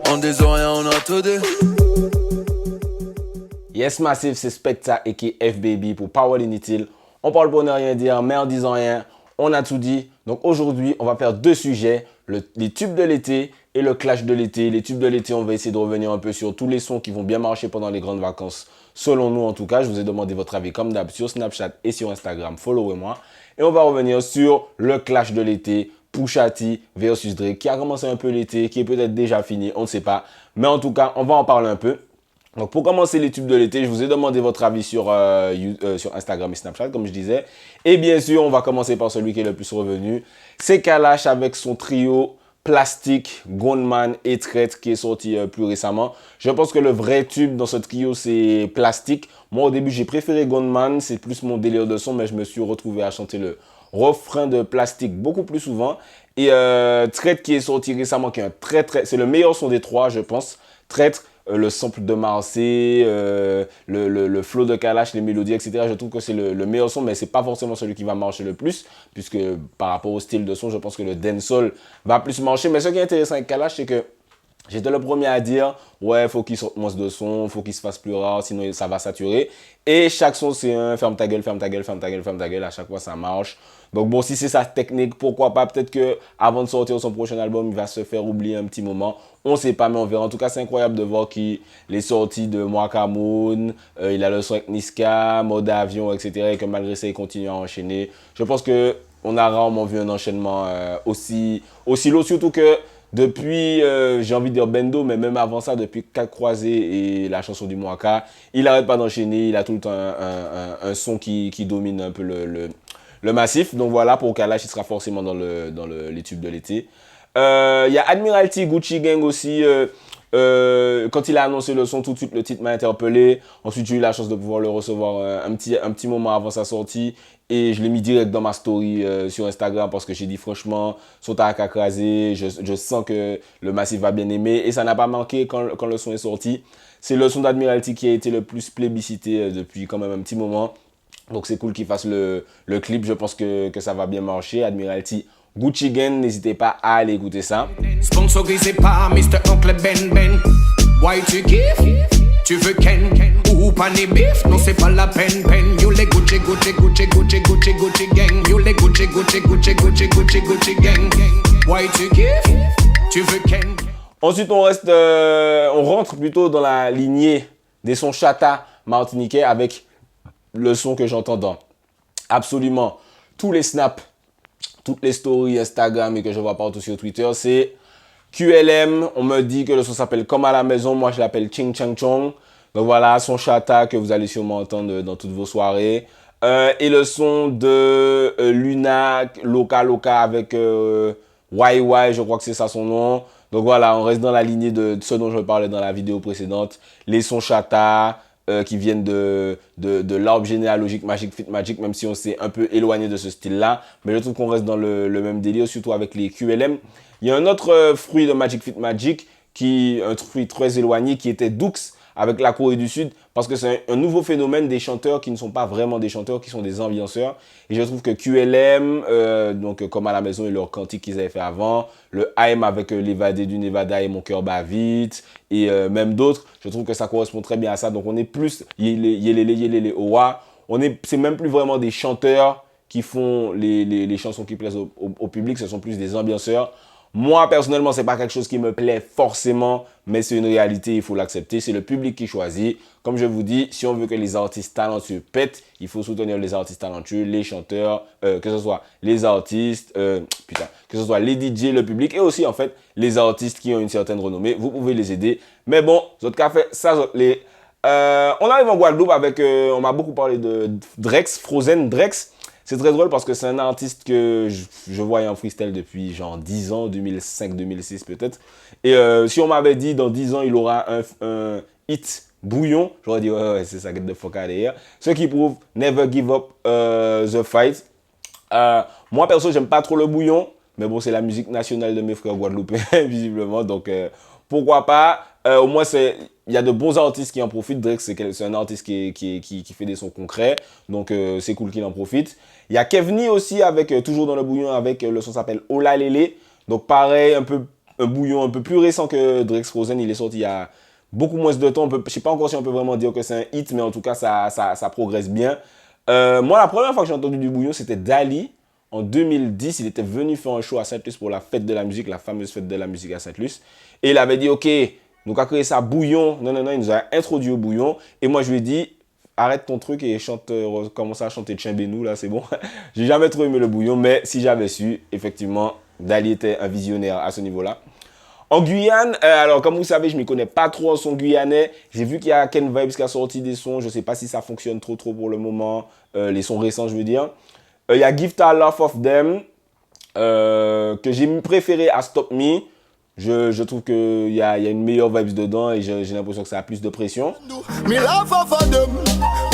On des oreilles, on a tout dit. Yes Massive, c'est Specta et F-Baby pour Power Inutile. On parle pour ne rien dire, mais en disant rien, on a tout dit. Donc aujourd'hui, on va faire deux sujets, les tubes de l'été et le clash de l'été. Les tubes de l'été, on va essayer de revenir un peu sur tous les sons qui vont bien marcher pendant les grandes vacances. Selon nous, en tout cas, je vous ai demandé votre avis comme d'hab sur Snapchat et sur Instagram. Followez-moi. Et on va revenir sur le clash de l'été. Pusha T versus Drake, qui a commencé un peu l'été, qui est peut-être déjà fini, on ne sait pas. Mais en tout cas, on va en parler un peu. Donc pour commencer les tubes de l'été, je vous ai demandé votre avis sur Instagram et Snapchat, comme je disais. Et bien sûr, on va commencer par celui qui est le plus revenu. C'est Kalash avec son trio Plastique, Gunman et Traître qui est sorti plus récemment. Je pense que le vrai tube dans ce trio, c'est Plastique. Moi, au début, j'ai préféré Gunman. C'est plus mon délire de son, mais je me suis retrouvé à chanter le refrain de Plastique beaucoup plus souvent. Et Traître qui est sorti récemment, qui est c'est le meilleur son des trois, je pense. Traître. Le sample de Marseille, le flow de Kalash, les mélodies, etc. Je trouve que c'est le meilleur son, mais c'est pas forcément celui qui va marcher le plus, puisque par rapport au style de son, je pense que le dancehall va plus marcher. Mais ce qui est intéressant avec Kalash, c'est que j'étais le premier à dire, ouais, faut qu'il sorte moins de son, faut qu'il se fasse plus rare, sinon ça va saturer. Et chaque son, c'est un ferme ta gueule, ferme ta gueule, ferme ta gueule, ferme ta gueule. À chaque fois, ça marche. Donc bon, si c'est sa technique, pourquoi pas. Peut-être que avant de sortir son prochain album, il va se faire oublier un petit moment. On ne sait pas, mais on verra. En tout cas, c'est incroyable de voir qu'il est sorti de Mwakamoun. Il a le son avec Niska, mode avion, etc. Et que malgré ça, il continue à enchaîner. Je pense qu'on a rarement vu un enchaînement aussi lourd. Surtout que depuis, j'ai envie de dire Bendo, mais même avant ça, depuis 4 croisés et la chanson du Mwaka, il n'arrête pas d'enchaîner. Il a tout le temps un son qui domine un peu le massif. Donc voilà, pour Kalash, il sera forcément dans les tubes de l'été. Il y a Admiralty, Gucci Gang aussi. Quand il a annoncé le son, tout de suite, le titre m'a interpellé. Ensuite, j'ai eu la chance de pouvoir le recevoir un petit moment avant sa sortie. Et je l'ai mis direct dans ma story sur Instagram parce que j'ai dit franchement, son à crasé, je sens que le massif va bien aimer. Et ça n'a pas manqué quand le son est sorti. C'est le son d'Admiralty qui a été le plus plébiscité depuis quand même un petit moment. Donc c'est cool qu'il fasse le clip, je pense que ça va bien marcher. Admiralty, Gucci Gang, n'hésitez pas à aller écouter ça. Sponsorisé par Mr. Oncle Ben Ben. Why tu kiffes? Tu veux Ken? Ou pas ni bif? Non c'est pas la peine. You les Gucci Gucci Gucci Gucci Gucci Gucci Gang. You les Gucci Gucci Gucci Gucci Gucci Gucci Gang. Why tu kiffes? Tu veux Ken? Ensuite on rentre plutôt dans la lignée des sons chata martiniquais avec le son que j'entends dans absolument tous les snaps, toutes les stories Instagram et que je vois partout sur Twitter, c'est QLM. On me dit que le son s'appelle Comme à la maison, moi je l'appelle Ching Chang Chong. Donc voilà, son chata que vous allez sûrement entendre dans toutes vos soirées. Et le son de Luna, Loca avec YY, je crois que c'est ça son nom. Donc voilà, on reste dans la lignée de ce dont je parlais dans la vidéo précédente. Les sons chata, qui viennent de l'arbre généalogique Magic Fit Magic, même si on s'est un peu éloigné de ce style-là. Mais je trouve qu'on reste dans le même délire, surtout avec les QLM. Il y a un autre fruit de Magic Fit Magic, un fruit très éloigné, qui était Dux avec la Corée du Sud, parce que c'est un nouveau phénomène des chanteurs qui ne sont pas vraiment des chanteurs, qui sont des ambianceurs. Et je trouve que QLM, donc comme à la maison et leur cantique qu'ils avaient fait avant, le AM avec l'évadé du Nevada et mon cœur bat vite, et même d'autres, je trouve que ça correspond très bien à ça. Donc on est plus yélélé, owa. C'est même plus vraiment des chanteurs qui font les chansons qui plaisent au public, ce sont plus des ambianceurs. Moi, personnellement, c'est pas quelque chose qui me plaît forcément, mais c'est une réalité, il faut l'accepter. C'est le public qui choisit. Comme je vous dis, si on veut que les artistes talentueux pètent, il faut soutenir les artistes talentueux, les chanteurs, que ce soit les artistes, que ce soit les DJ, le public, et aussi, en fait, les artistes qui ont une certaine renommée. Vous pouvez les aider. Mais bon, Zot Café, ça, on arrive en Guadeloupe avec, on m'a beaucoup parlé de Drex, Frozen Drex. C'est très drôle parce que c'est un artiste que je voyais en freestyle depuis genre 10 ans, 2005-2006 peut-être. Et si on m'avait dit dans 10 ans, il aura un hit bouillon, j'aurais dit ouais, c'est ça, get the fuck out of here. Ce qui prouve never give up the fight. Moi perso, j'aime pas trop le bouillon, mais bon, c'est la musique nationale de mes frères guadeloupéens, visiblement. Donc pourquoi pas. Au moins, il y a de bons artistes qui en profitent. Drake, c'est un artiste qui fait des sons concrets. Donc, c'est cool qu'il en profite. Il y a Kevni aussi, toujours dans le bouillon, avec le son s'appelle Ola Lele. Donc, pareil, un peu un bouillon un peu plus récent que Drake's Frozen. Il est sorti il y a beaucoup moins de temps. Je ne sais pas encore si on peut vraiment dire que c'est un hit, mais en tout cas, ça progresse bien. Moi, la première fois que j'ai entendu du bouillon, c'était Dali. En 2010, il était venu faire un show à Saint-Luce pour la fête de la musique, la fameuse fête de la musique à Saint-Luce. Et il avait dit, OK, nous avons créé ça bouillon. Non, il nous a introduit au bouillon. Et moi, je lui ai dit, arrête ton truc et commence à chanter Tchimbénou, là, c'est bon. J'ai jamais trop aimé le bouillon, mais si j'avais su, effectivement, Dali était un visionnaire à ce niveau-là. En Guyane, alors comme vous savez, je ne m'y connais pas trop en son guyanais. J'ai vu qu'il y a Ken Vibes qui a sorti des sons. Je ne sais pas si ça fonctionne trop pour le moment. Les sons récents, je veux dire. Il y a Give Ta Love of Them que j'ai préféré à Stop Me. Je trouve qu'il y a une meilleure vibes dedans et j'ai l'impression que ça a plus de pression. Me love for them,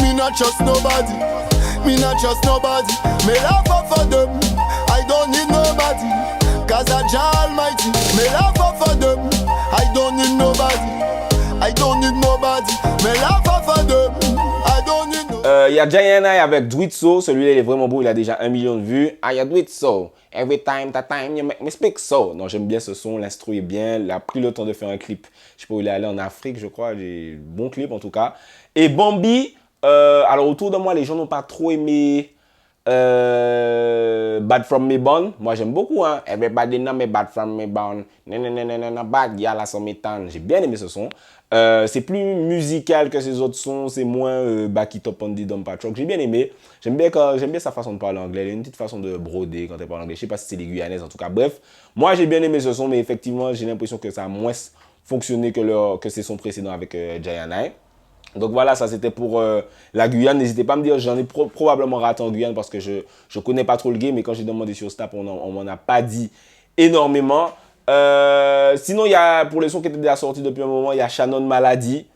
me not trust nobody. Me not trust nobody. Me love for them, I don't need nobody. Cause I Jah Almighty. Me love for them, I don't need nobody. I don't need nobody. Me love for them, I don't need nobody. Il y a Giant Eye avec Do It So. Celui-là, il est vraiment beau. Il a déjà 1 million de vues. I Do It So. Every time, that time, you make me speak so. Non, j'aime bien ce son. L'instru est bien. Il a pris le temps de faire un clip. Je sais pas où il est allé en Afrique, je crois. J'ai bon clip en tout cas. Et Bambi. Alors autour de moi, les gens n'ont pas trop aimé Bad From Me Born. Moi, j'aime beaucoup. Hein. Everybody know me Bad From Me Born. Bad Yala Sometan. J'ai bien aimé ce son. C'est plus musical que ces autres sons, c'est moins Back It Up on the Dump Patrick. J'ai bien aimé. J'aime bien sa façon de parler anglais. Il a une petite façon de broder quand elle parle anglais. Je sais pas si c'est les Guyanaises en tout cas. Bref, moi j'ai bien aimé ce son, mais effectivement j'ai l'impression que ça a moins fonctionné que ses sons précédents avec Giant Eye. Donc voilà, ça c'était pour la Guyane. N'hésitez pas à me dire, j'en ai probablement raté en Guyane parce que je connais pas trop le game. Mais quand j'ai demandé sur Snap, on m'en a pas dit énormément. Sinon, pour les sons qui étaient déjà sortis depuis un moment, il y a Shannon Malady.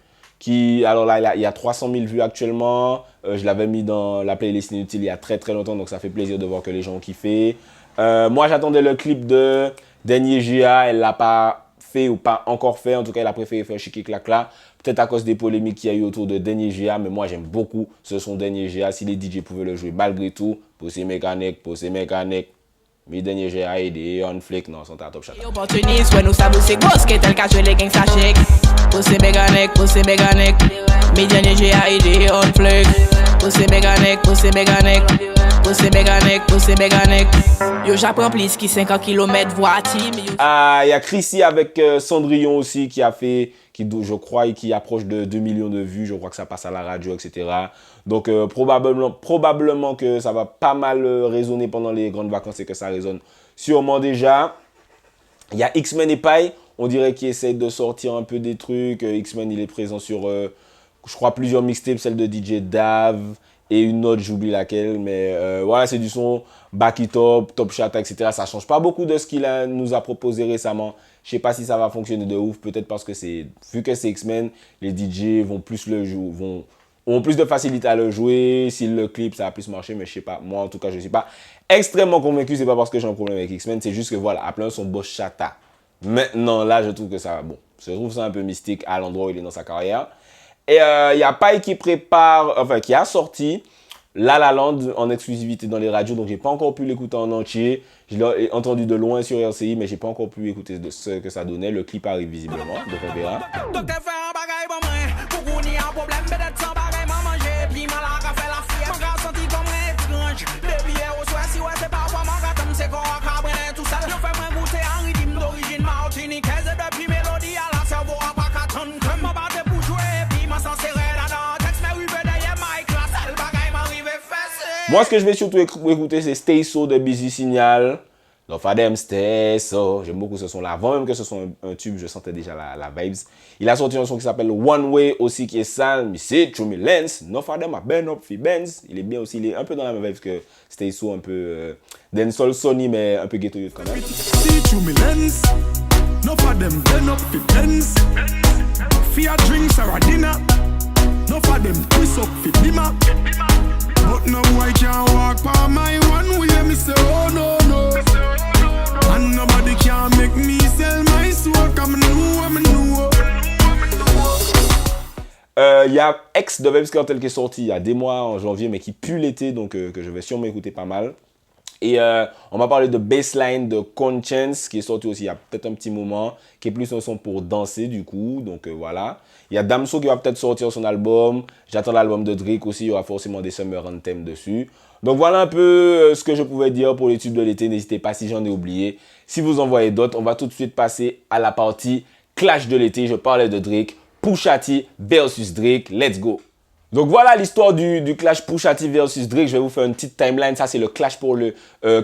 Alors là, il y a 300 000 vues actuellement. Je l'avais mis dans la playlist inutile il y a très longtemps. Donc ça fait plaisir de voir que les gens ont kiffé. Moi, j'attendais le clip de Denye Gia. Elle l'a pas fait ou pas encore fait. En tout cas, elle a préféré faire Chiki Clacla. Peut-être à cause des polémiques qu'il y a eu autour de Denye Gia. Mais moi, j'aime beaucoup ce son Denye Gia. Si les DJ pouvaient le jouer malgré tout. Poussez mécanique. Mi denye j'ai aidé, on flick, non, sont à top shot. Opportuniste, ouais, nous savons c'est gros, qui est tel cas, je les gangs flashés. Poussez mécanique. Mi denye j'ai aidé, on flick. Poussez mécanique. Yo, j'apprends plus qui 50 km voiture. Il y a Chrissy avec Cendrillon aussi je crois, qui approche de 2 millions de vues. Je crois que ça passe à la radio, etc. Donc, probablement que ça va pas mal résonner pendant les grandes vacances et que ça résonne sûrement déjà. Il y a X-Men et Pai. On dirait qu'il essaie de sortir un peu des trucs. X-Men, il est présent sur, je crois, plusieurs mixtapes. Celle de DJ Dav et une autre, j'oublie laquelle. Mais voilà, c'est du son Back It Up, Top Shatta, etc. Ça change pas beaucoup de ce qu'il nous a proposé récemment. Je sais pas si ça va fonctionner de ouf. Peut-être parce que vu que c'est X-Men, les DJ vont plus auront plus de facilité à le jouer. Si le clip, ça va plus marcher, mais je sais pas. Moi, en tout cas, je suis pas extrêmement convaincu. C'est pas parce que j'ai un problème avec X-Men. C'est juste que voilà, appelons son boss Shatta. Maintenant, là, je trouve que ça, bon, je trouve ça un peu mystique à l'endroit où il est dans sa carrière. Et il y a Pai qui a sorti La La Land en exclusivité dans les radios. Donc, j'ai pas encore pu l'écouter en entier. Je l'ai entendu de loin sur RCI, mais j'ai pas encore pu écouter de ce que ça donnait. Le clip arrive visiblement, donc on verra. Moi, ce que je vais surtout écouter, c'est Stay So de Busy Signal. Love for them, stay so. J'aime beaucoup ce son-là. Avant même que ce soit un tube, je sentais déjà la vibes. Il a sorti un son qui s'appelle One Way aussi, qui est sale. Me see through me lens. No for them, I burn up for Benz. Il est bien aussi. Il est un peu dans la même vibe que Stay So, un peu dancehall Sony, mais un peu ghetto youth quand même. See through me lens. No for them, burn up for Benz. Fear drinks or a dinner. No for them, twist up for Lima. But no, I can't walk by my one way. Me say, oh no. And nobody can make me sell my soul. Come know. Il y a X de Vybz Kartel qui est sorti il y a des mois en janvier, mais qui pue l'été, donc que je vais sûrement écouter pas mal. Et on m'a parlé de Baseline de Conscience qui est sorti aussi il y a peut-être un petit moment, qui est plus un son pour danser du coup, donc voilà. Il y a Damso qui va peut-être sortir son album, j'attends l'album de Drake aussi, il y aura forcément des Summer Anthem dessus. Donc voilà un peu ce que je pouvais dire pour les tubes de l'été, n'hésitez pas si j'en ai oublié. Si vous en voyez d'autres, on va tout de suite passer à la partie Clash de l'été, je parlais de Drake, Pusha T versus Drake, let's go. Donc voilà l'histoire du clash Pusha T versus Drake. Je vais vous faire une petite timeline. Ça c'est le clash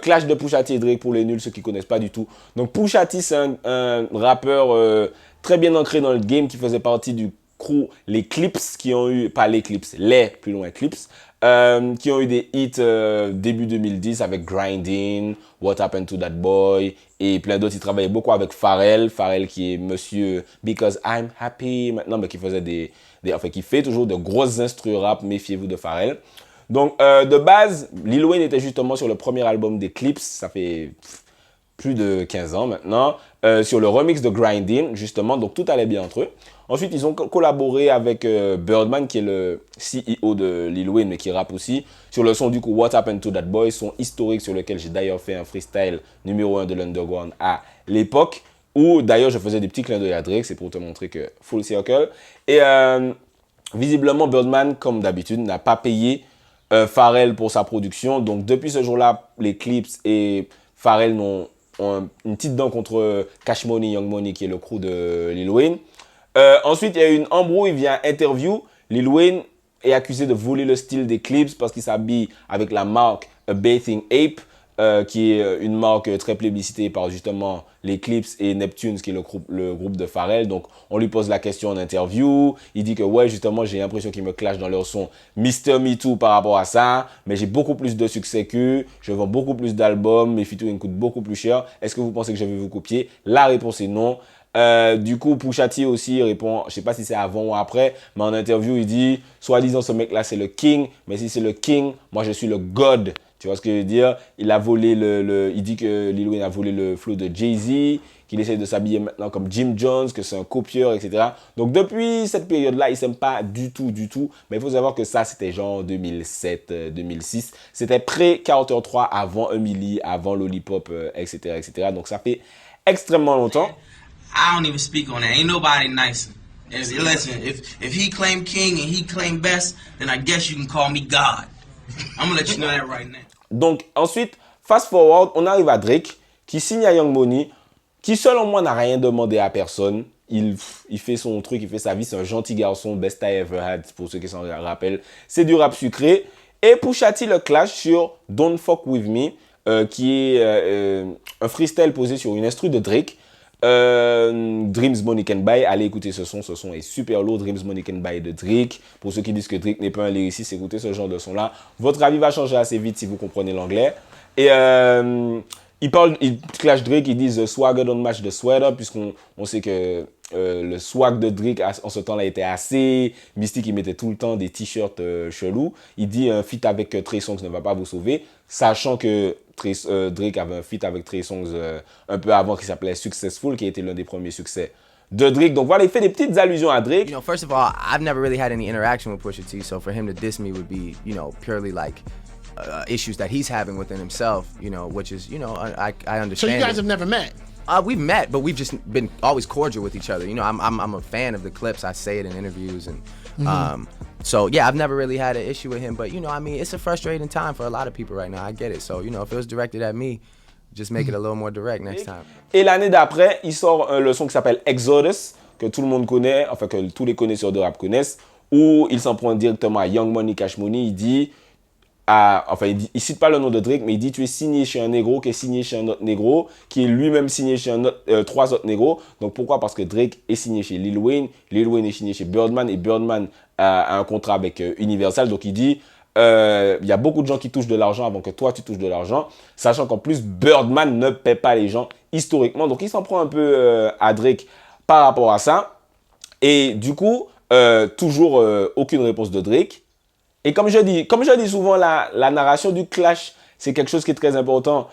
clash de Pusha T et Drake pour les nuls, ceux qui connaissent pas du tout. Donc Pusha T c'est un rappeur très bien ancré dans le game qui faisait partie du crew les Clips qui ont eu pas les Clips, les plus loin Clips qui ont eu des hits début 2010 avec Grinding, What Happened to That Boy et plein d'autres. Il travaillait beaucoup avec Pharrell qui est Monsieur Because I'm Happy maintenant, mais qui faisait qui fait toujours de grosses instru rap, méfiez-vous de Pharrell. Donc, de base, Lil Wayne était justement sur le premier album des Clips, ça fait plus de 15 ans maintenant, sur le remix de Grinding, justement, donc tout allait bien entre eux. Ensuite, ils ont collaboré avec Birdman, qui est le CEO de Lil Wayne, mais qui rappe aussi, sur le son du coup What Happened to That Boy, son historique sur lequel j'ai d'ailleurs fait un freestyle numéro 1 de l'Underground à l'époque. Où d'ailleurs je faisais des petits clins d'œil à Drake, c'est pour te montrer que full circle. Et visiblement Birdman, comme d'habitude, n'a pas payé Pharrell pour sa production. Donc depuis ce jour-là, les Clips et Pharrell ont une petite dent contre Cash Money, Young Money, qui est le crew de Lil Wayne. Ensuite, il y a eu une embrouille via interview. Lil Wayne est accusé de voler le style des Clips parce qu'il s'habille avec la marque A Bathing Ape. Qui est une marque très plébiscitée par justement les Clips et Neptunes, qui est le groupe de Pharrell. Donc, on lui pose la question en interview. Il dit que, ouais, justement, j'ai l'impression qu'ils me clashent dans leur son Mr. Me Too par rapport à ça. Mais j'ai beaucoup plus de succès qu'eux. Je vends beaucoup plus d'albums. Mes featuring coûtent beaucoup plus cher. Est-ce que vous pensez que je vais vous copier? La réponse est non. Du coup, Pusha T aussi répond, je sais pas si c'est avant ou après, mais en interview, il dit, soi-disant, ce mec-là, c'est le king. Mais si c'est le king, moi, je suis le god. Tu vois ce que je veux dire? Il a volé il dit que Lil Wayne a volé le flow de Jay-Z, qu'il essaie de s'habiller maintenant comme Jim Jones, que c'est un copieur, etc. Donc depuis cette période-là, il s'aime pas du tout. Mais il faut savoir que ça, c'était genre 2007, 2006. C'était pré-Carter 3, avant Emily, avant Lollipop, etc. Donc ça fait extrêmement longtemps. I don't even speak on that. Ain't nobody nicer. Listen, if he claimed king and he claimed best, then I guess you can call me God. I'm gonna let you know that right now. Donc ensuite, fast forward, on arrive à Drake, qui signe à Young Money, qui selon moi n'a rien demandé à personne. Il fait son truc, il fait sa vie, c'est un gentil garçon, best I ever had, pour ceux qui s'en rappellent. C'est du rap sucré. Et Pusha T le clash sur Don't Fuck With Me, qui est un freestyle posé sur une instru de Drake. Dreams Money Can Buy, allez écouter ce son est super lourd. Dreams Money Can Buy de Drake. Pour ceux qui disent que Drake n'est pas un lyriciste, écoutez ce genre de son là, votre avis va changer assez vite si vous comprenez l'anglais. Et il clash Drake, ils disent swagger don't match the sweater, puisqu'on sait que le swag de Drake en ce temps-là était assez mystique. Il mettait tout le temps des t-shirts chelous. Il dit un feat avec Trey Songz ne va pas vous sauver, sachant que Drake avait un feat avec Trey Songz un peu avant, qui s'appelait Successful, qui a été l'un des premiers succès de Drake. Donc voilà, il fait des petites allusions à Drake. You know, first of all, I've never really had any interaction with Pusha T, so for him to diss me would be, you know, purely like issues that he's having within himself, you know, which is, you know, I understand. So you guys have never met? We've met, but we've just been always cordial with each other. You know, I'm a fan of the Clips. I say it in interviews, and so yeah, I've never really had an issue with him. But you know, I mean, it's a frustrating time for a lot of people right now. I get it. So you know, if it was directed at me, just make it a little more direct next time. Et l'année d'après, il sort le son qui s'appelle Exodus, que tout le monde connaît, enfin que tous les connaisseurs de rap connaissent, où il s'en prend directement à Young Money, Cash Money. Il dit il cite pas le nom de Drake, mais il dit tu es signé chez un négro qui est signé chez un autre négro, qui est lui-même signé chez trois autres négros. Donc pourquoi? Parce que Drake est signé chez Lil Wayne est signé chez Birdman, et Birdman a un contrat avec Universal. Donc il dit il y a beaucoup de gens qui touchent de l'argent avant que toi tu touches de l'argent, sachant qu'en plus Birdman ne paie pas les gens historiquement. Donc il s'en prend un peu à Drake par rapport à ça. Et du coup, toujours aucune réponse de Drake. Et comme je dis souvent, la narration du clash, c'est quelque chose qui est très important.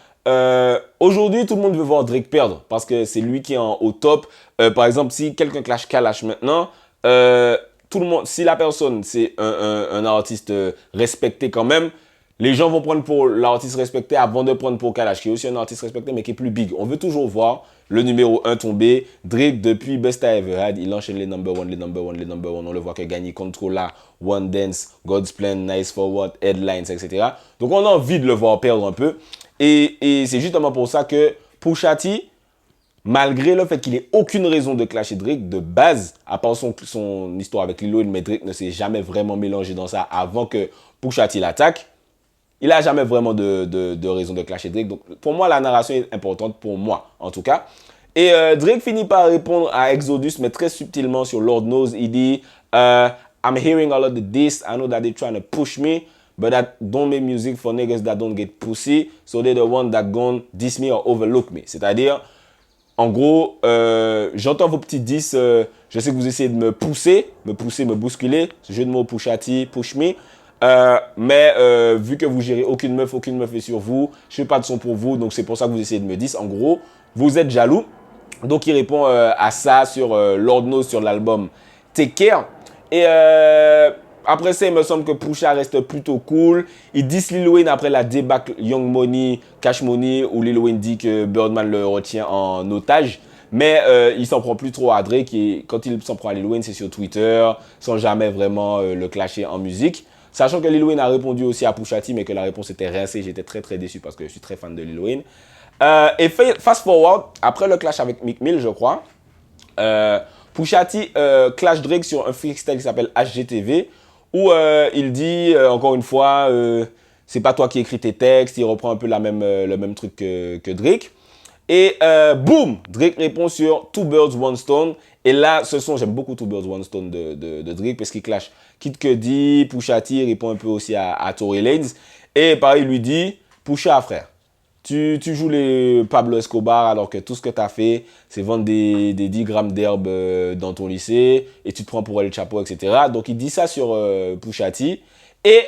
Aujourd'hui, tout le monde veut voir Drake perdre parce que c'est lui qui est au top. Par exemple, si quelqu'un clash Kalash maintenant, tout le monde, si la personne, c'est un artiste respecté quand même, les gens vont prendre pour l'artiste respecté avant de prendre pour Kalash, qui est aussi un artiste respecté, mais qui est plus big. On veut toujours voir le numéro 1 tomber. Drake, depuis Best I Ever Had, il enchaîne les number one. On le voit que gagner Controlla, One Dance, God's Plan, Nice Forward, Headlines, etc. Donc, on a envie de le voir perdre un peu. Et c'est justement pour ça que Pusha T, malgré le fait qu'il n'ait aucune raison de clasher Drake, de base, à part son histoire avec Lil Wayne, mais Drake ne s'est jamais vraiment mélangé dans ça avant que Pusha T l'attaque. Il n'a jamais vraiment de raison de clasher Drake. Donc, pour moi, la narration est importante, pour moi, en tout cas. Et Drake finit par répondre à Exodus, mais très subtilement sur Lord Knows. Il dit I'm hearing all of the diss. I know that they're trying to push me, but I don't make music for niggas that don't get pussy. So they're the one that gon' diss me or overlook me. C'est-à-dire, en gros, j'entends vos petits diss. Je sais que vous essayez de me pousser, me bousculer. Ce jeu de mots Pusha T, push me. Mais vu que vous gérez aucune meuf est sur vous, je fais pas de son pour vous, donc c'est pour ça que vous essayez de me dire. En gros, vous êtes jaloux. Donc il répond à ça sur Lord Knows sur l'album Take Care. Et après ça, il me semble que Pusha reste plutôt cool. Il dit Lil Wayne après la débâcle Young Money, Cash Money, où Lil Wayne dit que Birdman le retient en otage. Mais il s'en prend plus trop à Drake. Et quand il s'en prend à Lil Wayne, c'est sur Twitter, sans jamais vraiment le clasher en musique. Sachant que Lil Wayne a répondu aussi à Pusha T, mais que la réponse était rincée. J'étais très très déçu parce que je suis très fan de Lil Wayne. Et fast forward, après le clash avec Meek Mill, je crois, Pusha T clash Drake sur un freestyle qui s'appelle HGTV, où il dit, encore une fois, c'est pas toi qui écris tes textes. Il reprend un peu le même truc que Drake. Et boum, Drake répond sur Two Birds, One Stone. Et là, j'aime beaucoup Two Birds, One Stone de Drake parce qu'il clash Kid Cudi, Pusha T répond un peu aussi à Tory Lanez. Et pareil, il lui dit, Pusha, frère, tu joues les Pablo Escobar alors que tout ce que tu as fait, c'est vendre des 10 grammes d'herbe dans ton lycée et tu te prends pour El Chapo, etc. Donc, il dit ça sur Pusha T. Et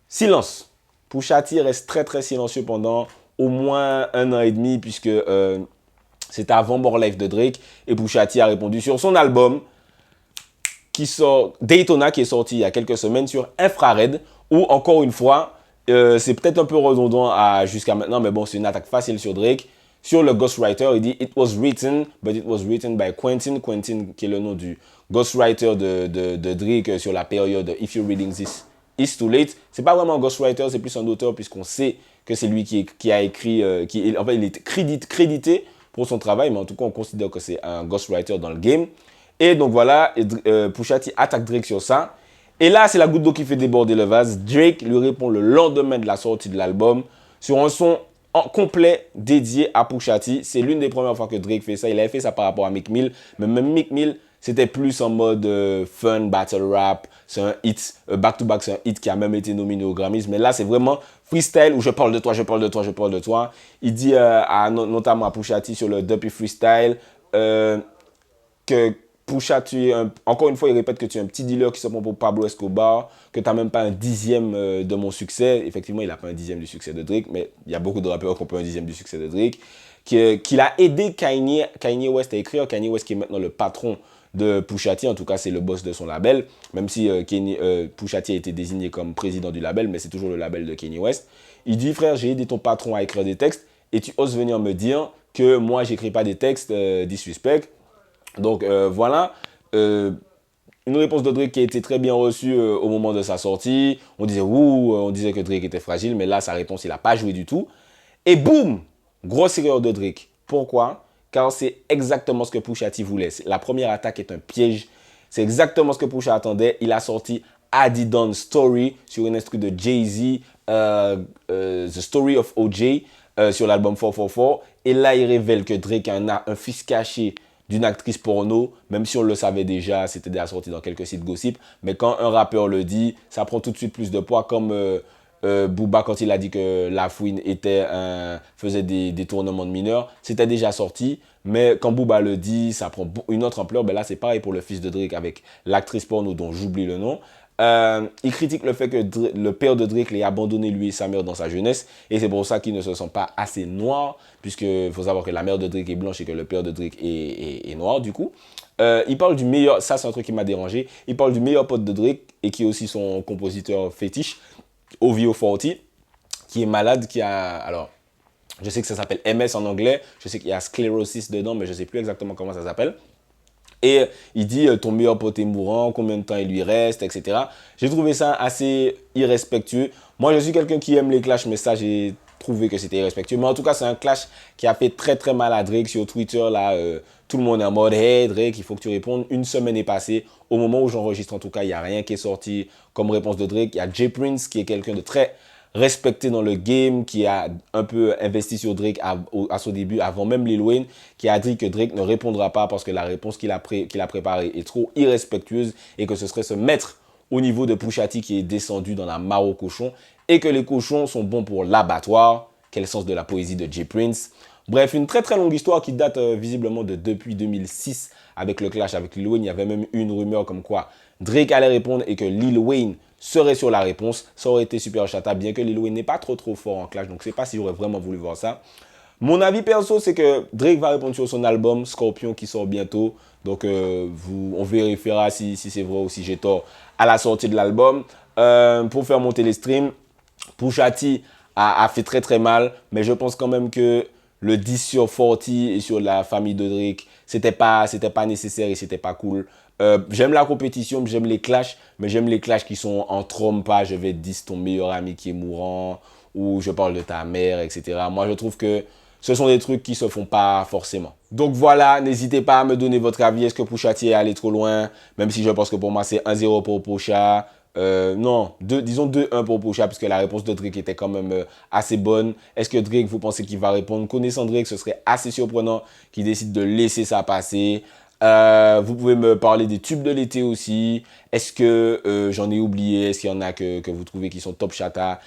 silence. Pusha T reste très, très silencieux pendant au moins 1 an et demi puisque c'était avant More Life de Drake. Et Pusha T a répondu sur son album Daytona, qui est sorti il y a quelques semaines sur Infrared, où encore une fois, c'est peut-être un peu redondant jusqu'à maintenant, mais bon, c'est une attaque facile sur Drake. Sur le ghostwriter, il dit « It was written, but it was written by Quentin ». Quentin, qui est le nom du ghostwriter de Drake sur la période « If you're reading this, it's too late ». C'est pas vraiment un ghostwriter, c'est plus un auteur, puisqu'on sait que c'est lui qui a écrit, en fait, il est crédité pour son travail, mais en tout cas, on considère que c'est un ghostwriter dans le game. Et donc voilà, Pusha T attaque Drake sur ça. Et là, c'est la goutte d'eau qui fait déborder le vase. Drake lui répond le lendemain de la sortie de l'album sur un son complet dédié à Pusha T. C'est l'une des premières fois que Drake fait ça. Il avait fait ça par rapport à Meek Mill. Mais même Meek Mill, c'était plus en mode fun, battle rap. C'est un hit, back-to-back, c'est un hit qui a même été nominé aux Grammys. Mais là, c'est vraiment freestyle où je parle de toi. Il dit notamment à Pusha T sur le Duppy Freestyle que Pusha, encore une fois, il répète que tu es un petit dealer qui se prend pour Pablo Escobar, que tu n'as même pas un dixième de mon succès. Effectivement, il n'a pas un dixième du succès de Drake, mais il y a beaucoup de rappeurs qui ont pas un dixième du succès de Drake. Qu'il a aidé Kanye West à écrire. Kanye West qui est maintenant le patron de Pusha T, en tout cas, c'est le boss de son label, même si Pusha T a été désigné comme président du label, mais c'est toujours le label de Kanye West. Il dit, frère, j'ai aidé ton patron à écrire des textes, et tu oses venir me dire que moi, j'écris pas des textes disrespect. Donc voilà, une réponse de Drake qui a été très bien reçue au moment de sa sortie. On disait que Drake était fragile, mais là, sa réponse, il n'a pas joué du tout. Et boum, grosse erreur de Drake. Pourquoi? Car c'est exactement ce que Pusha T voulait. La première attaque est un piège. C'est exactement ce que Pusha attendait. Il a sorti Adidon Story sur une instru de Jay-Z, The Story of OJ, sur l'album 444. Et là, il révèle que Drake a un fils caché d'une actrice porno, même si on le savait déjà, c'était déjà sorti dans quelques sites gossip. Mais quand un rappeur le dit, ça prend tout de suite plus de poids, comme Booba quand il a dit que La Fouine faisait des tournements de mineurs. C'était déjà sorti, mais quand Booba le dit, ça prend une autre ampleur. Ben là, c'est pareil pour le fils de Drake avec l'actrice porno dont j'oublie le nom. Il critique le fait que le père de Drake l'ait abandonné lui et sa mère dans sa jeunesse, et c'est pour ça qu'il ne se sent pas assez noir, puisqu'il faut savoir que la mère de Drake est blanche et que le père de Drake est noir du coup. Il parle du meilleur, ça c'est un truc qui m'a dérangé, il parle du meilleur pote de Drake et qui est aussi son compositeur fétiche, OVO 40. qui est malade, qui a... Alors, je sais que ça s'appelle MS en anglais. Je sais qu'il y a sclérosis dedans, mais je ne sais plus exactement comment ça s'appelle. Et il dit ton meilleur pote est mourant, combien de temps il lui reste, etc. J'ai trouvé ça assez irrespectueux. Moi, je suis quelqu'un qui aime les clashs, mais ça, j'ai trouvé que c'était irrespectueux. Mais en tout cas, c'est un clash qui a fait très très mal à Drake sur Twitter. Là, tout le monde est en mode hey Drake, il faut que tu répondes. Une semaine est passée. Au moment où j'enregistre, en tout cas, il n'y a rien qui est sorti comme réponse de Drake. Il y a Jay Prince qui est quelqu'un de très respecté dans le game, qui a un peu investi sur Drake à son début, avant même Lil Wayne, qui a dit que Drake ne répondra pas parce que la réponse qu'il a préparée est trop irrespectueuse et que ce serait se mettre au niveau de Pusha T qui est descendu dans la mare aux cochons et que les cochons sont bons pour l'abattoir. Quel sens de la poésie de Jay Prince. Bref, une très très longue histoire qui date visiblement de depuis 2006 avec le clash avec Lil Wayne. Il y avait même une rumeur comme quoi Drake allait répondre et que Lil Wayne serait sur la réponse. Ça aurait été super chata, bien que Lil Wayne n'est pas trop fort en clash. Donc, je ne sais pas si j'aurais vraiment voulu voir ça. Mon avis perso, c'est que Drake va répondre sur son album Scorpion qui sort bientôt. Donc, on vérifiera si c'est vrai ou si j'ai tort à la sortie de l'album. Pour faire monter les streams, Pusha T a fait très très mal. Mais je pense quand même que le 10 sur 40 et sur la famille de Drake, c'était pas nécessaire et c'était pas cool. J'aime la compétition, j'aime les clashs, mais j'aime les clashs qui sont en trompe-pas. Je vais te dire ton meilleur ami qui est mourant, ou je parle de ta mère, etc. Moi, je trouve que ce sont des trucs qui se font pas forcément. Donc voilà, n'hésitez pas à me donner votre avis. Est-ce que Pusha T est allé trop loin? Même si je pense que pour moi, c'est 1-0 pour Pusha. Non, disons 2-1 pour Pusha, puisque la réponse de Drake était quand même assez bonne. Est-ce que Drake, vous pensez qu'il va répondre? Connaissant Drake, ce serait assez surprenant qu'il décide de laisser ça passer. Vous pouvez me parler des tubes de l'été aussi. Est-ce que j'en ai oublié? Est-ce qu'il y en a que vous trouvez qui sont top chata?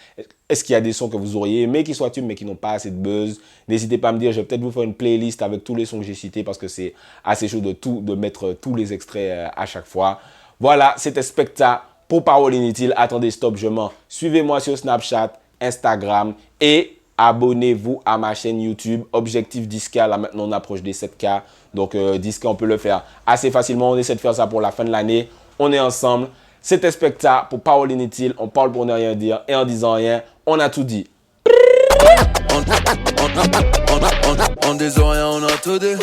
Est-ce qu'il y a des sons que vous auriez aimé qui soient tubes mais qui n'ont pas assez de buzz? N'hésitez pas à me dire. Je vais peut-être vous faire une playlist avec tous les sons que j'ai cités parce que c'est assez chaud de mettre tous les extraits à chaque fois. Voilà, c'était Specta pour Parole Inutile. Attendez, stop, je mens. Suivez-moi sur Snapchat, Instagram et abonnez-vous à ma chaîne YouTube Objectif 10K. Là maintenant on approche des 7K. Donc 10K on peut le faire assez facilement. On essaie de faire ça pour la fin de l'année. On est ensemble. C'était Specta pour Parole Inutile. On parle pour ne rien dire et en disant rien, on a tout dit. On des oreilles, on a tout dit.